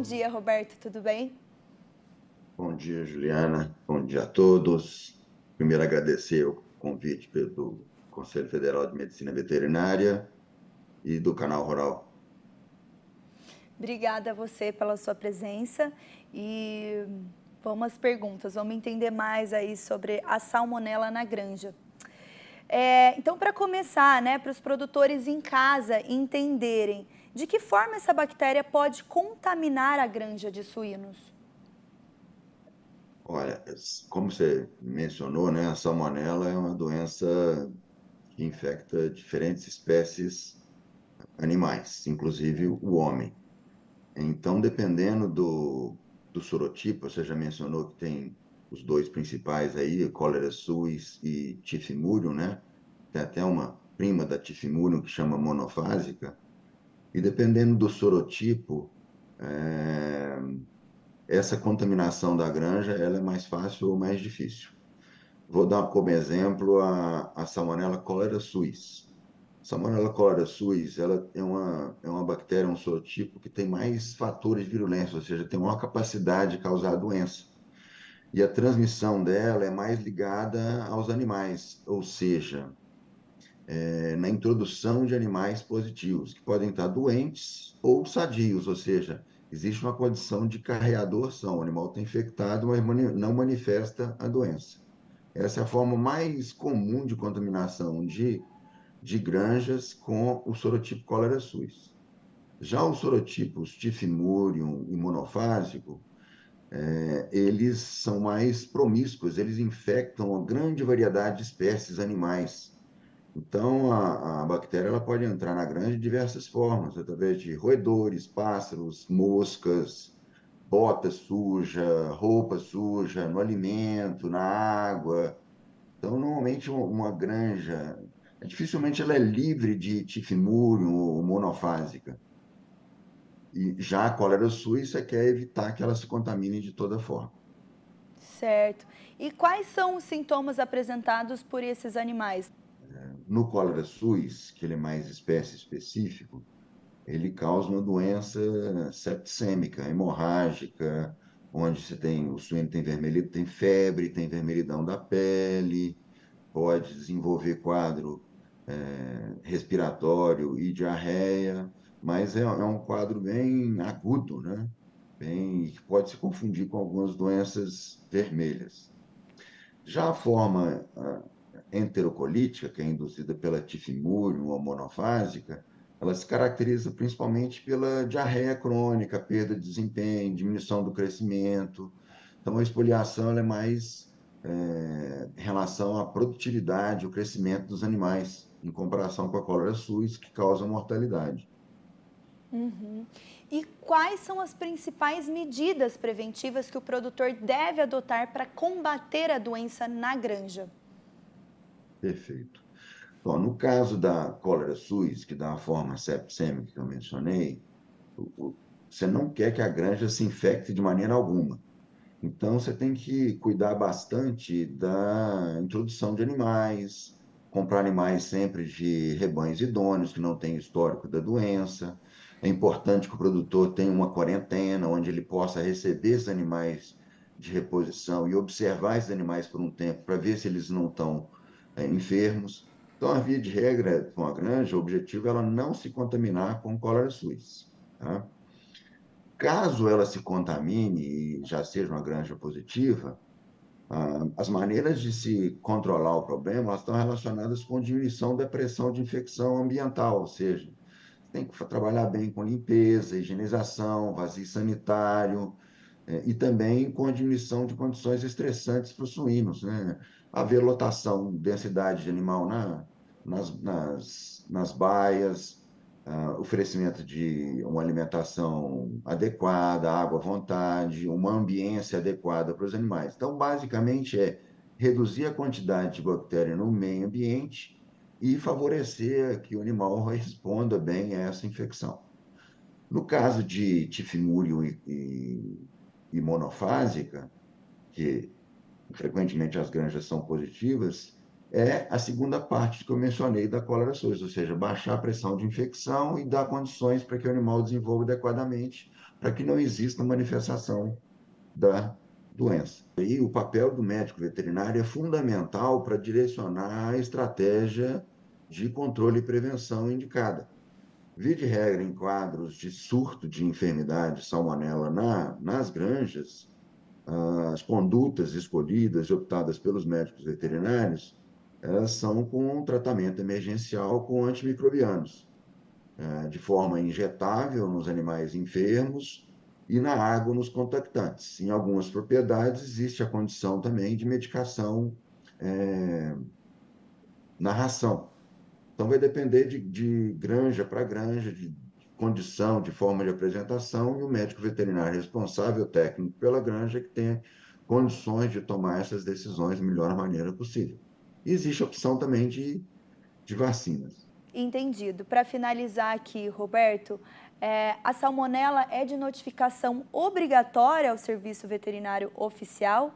dia, Roberto, tudo bem? Bom dia, Juliana. Bom dia a todos. Primeiro, agradecer o convite do Conselho Federal de Medicina Veterinária e do Canal Rural. Obrigada a você pela sua presença e vamos às perguntas, vamos entender mais aí sobre a salmonela na granja. Então, para começar, né, para os produtores em casa entenderem de que forma essa bactéria pode contaminar a granja de suínos. Olha, como você mencionou, né, a salmonela é uma doença que infecta diferentes espécies animais, inclusive o homem. Então, dependendo do sorotipo, você já mencionou que tem os dois principais aí, cólera suis e tifimúrio, né? Tem até uma prima da tifimúrio que chama monofásica. E dependendo do sorotipo, é, essa contaminação da granja ela é mais fácil ou mais difícil. Vou dar como exemplo a Salmonella cholera suis. Salmonella cholera suis, ela é uma bactéria, um sorotipo que tem mais fatores de virulência, ou seja, tem maior capacidade de causar a doença. E a transmissão dela é mais ligada aos animais, ou seja, na introdução de animais positivos, que podem estar doentes ou sadios, ou seja, existe uma condição de carreador-são. O animal está infectado, mas não manifesta a doença. Essa é a forma mais comum de contaminação de granjas com o sorotipo cólera suis. Já os sorotipos tifimurium e monofásico, eles são mais promíscuos, eles infectam uma grande variedade de espécies animais. Então, a bactéria ela pode entrar na granja de diversas formas, através de roedores, pássaros, moscas, bota suja, roupa suja, no alimento, na água. Então, normalmente, uma granja, dificilmente ela é livre de tifimúrio ou monofásica. E já a cólera suis, você quer evitar que ela se contamine de toda forma. Certo. E quais são os sintomas apresentados por esses animais? No cólera suis, que ele é mais espécie específico, ele causa uma doença septicêmica, hemorrágica, onde você tem, o suíno tem vermelhidão, tem febre, tem vermelhidão da pele, pode desenvolver quadro respiratório e diarreia, mas é um quadro bem agudo, né? Bem, que pode se confundir com algumas doenças vermelhas. Já a forma enterocolítica, que é induzida pela tifimúria ou monofásica, ela se caracteriza principalmente pela diarreia crônica, perda de desempenho, diminuição do crescimento. Então, a espoliação ela é mais em relação à produtividade, o crescimento dos animais, em comparação com a cólera suis, que causa mortalidade. Uhum. E quais são as principais medidas preventivas que o produtor deve adotar para combater a doença na granja? Perfeito. Bom, no caso da cólera suis, que dá a forma septicêmica que eu mencionei, você não quer que a granja se infecte de maneira alguma. Então, você tem que cuidar bastante da introdução de animais, comprar animais sempre de rebanhos idôneos, que não têm histórico da doença. É importante que o produtor tenha uma quarentena, onde ele possa receber esses animais de reposição e observar esses animais por um tempo, para ver se eles não estão enfermos. Então, a via de regra com a granja, o objetivo é ela não se contaminar com cólera suis. Tá? Caso ela se contamine e já seja uma granja positiva, as maneiras de se controlar o problema elas estão relacionadas com diminuição da pressão de infecção ambiental, ou seja, tem que trabalhar bem com limpeza, higienização, vazio sanitário, e também com a diminuição de condições estressantes para os suínos, né? Haver lotação, densidade de animal nas baias, oferecimento de uma alimentação adequada, água à vontade, uma ambiência adequada para os animais. Então, basicamente, é reduzir a quantidade de bactéria no meio ambiente e favorecer que o animal responda bem a essa infecção. No caso de tifimúrio e monofásica, que frequentemente as granjas são positivas, é a segunda parte que eu mencionei da cólera suis, ou seja, baixar a pressão de infecção e dar condições para que o animal desenvolva adequadamente, para que não exista manifestação da doença. E o papel do médico veterinário é fundamental para direcionar a estratégia de controle e prevenção indicada. Via de regra, em quadros de surto de enfermidade salmonela nas granjas, as condutas escolhidas e optadas pelos médicos veterinários, elas são com um tratamento emergencial com antimicrobianos, de forma injetável nos animais enfermos e na água nos contactantes. Em algumas propriedades existe a condição também de medicação na ração. Então vai depender de granja para granja, de condição, de forma de apresentação, e o médico veterinário responsável técnico pela granja que tenha condições de tomar essas decisões da melhor maneira possível. E existe a opção também de vacinas. Entendido. Para finalizar aqui, Roberto, a salmonela é de notificação obrigatória ao serviço veterinário oficial?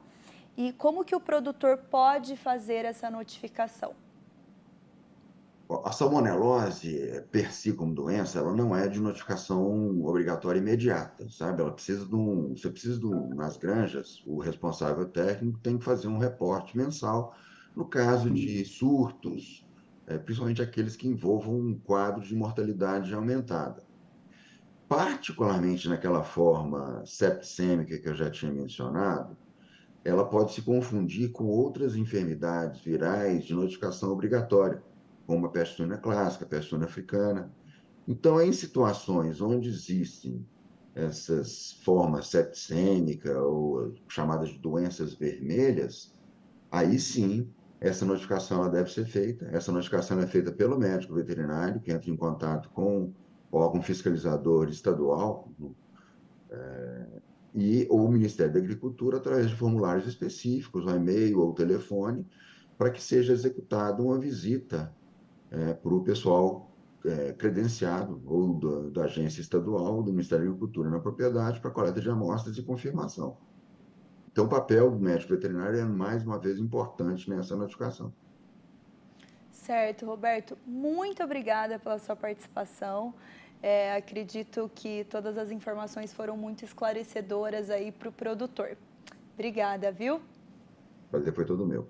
E como que o produtor pode fazer essa notificação? A salmonelose, per si como doença, ela não é de notificação obrigatória imediata, sabe? Ela precisa você precisa nas granjas, o responsável técnico tem que fazer um reporte mensal no caso de surtos, principalmente aqueles que envolvam um quadro de mortalidade aumentada. Particularmente naquela forma septicêmica que eu já tinha mencionado, ela pode se confundir com outras enfermidades virais de notificação obrigatória, como a peste suína clássica, a peste suína africana. Então, em situações onde existem essas formas septicêmicas ou chamadas de doenças vermelhas, aí sim, essa notificação ela deve ser feita. Essa notificação é feita pelo médico veterinário, que entra em contato com o órgão fiscalizador estadual, e ou o Ministério da Agricultura através de formulários específicos, um e-mail ou telefone, para que seja executada uma visita para o pessoal credenciado ou da agência estadual do Ministério da Agricultura na propriedade para coleta de amostras e confirmação. Então, o papel do médico veterinário é, mais uma vez, importante nessa notificação. Certo, Roberto. Muito obrigada pela sua participação. Acredito que todas as informações foram muito esclarecedoras aí para o produtor. Obrigada, viu? O prazer foi todo meu.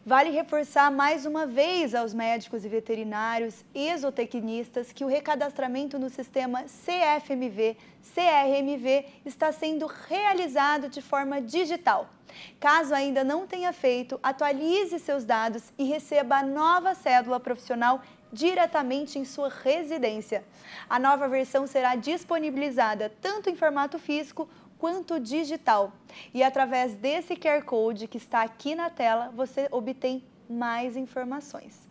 Vale reforçar mais uma vez aos médicos e veterinários e zootecnistas que o recadastramento no sistema CFMV-CRMV está sendo realizado de forma digital. Caso ainda não tenha feito, atualize seus dados e receba a nova cédula profissional diretamente em sua residência. A nova versão será disponibilizada tanto em formato físico quanto digital. E através desse QR Code que está aqui na tela, você obtém mais informações.